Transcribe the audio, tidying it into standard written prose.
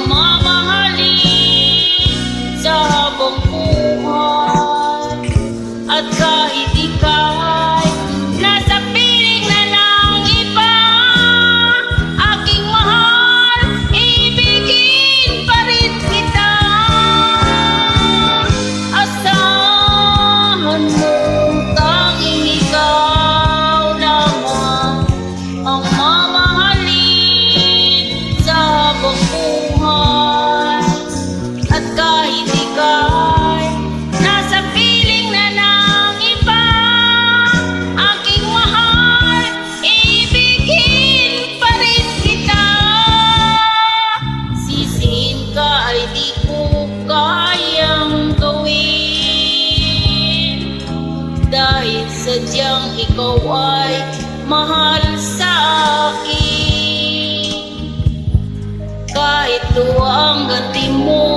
mamahalin sa habang buhay. At kahit ika'y nasa piling na ng iba, aking mahal, ibigin pa rin kita. Asahan mo tanging ikaw lamang ang mamahalin sa habang buhay. At kahit ika'y nasa piling na ng iba, aking mahal, ibigin pa rin kita. Sisihin ka ay di ko kayang gawin, dahil sadyang ikaw ay mahal sa akin. Kahit luwang ganti mo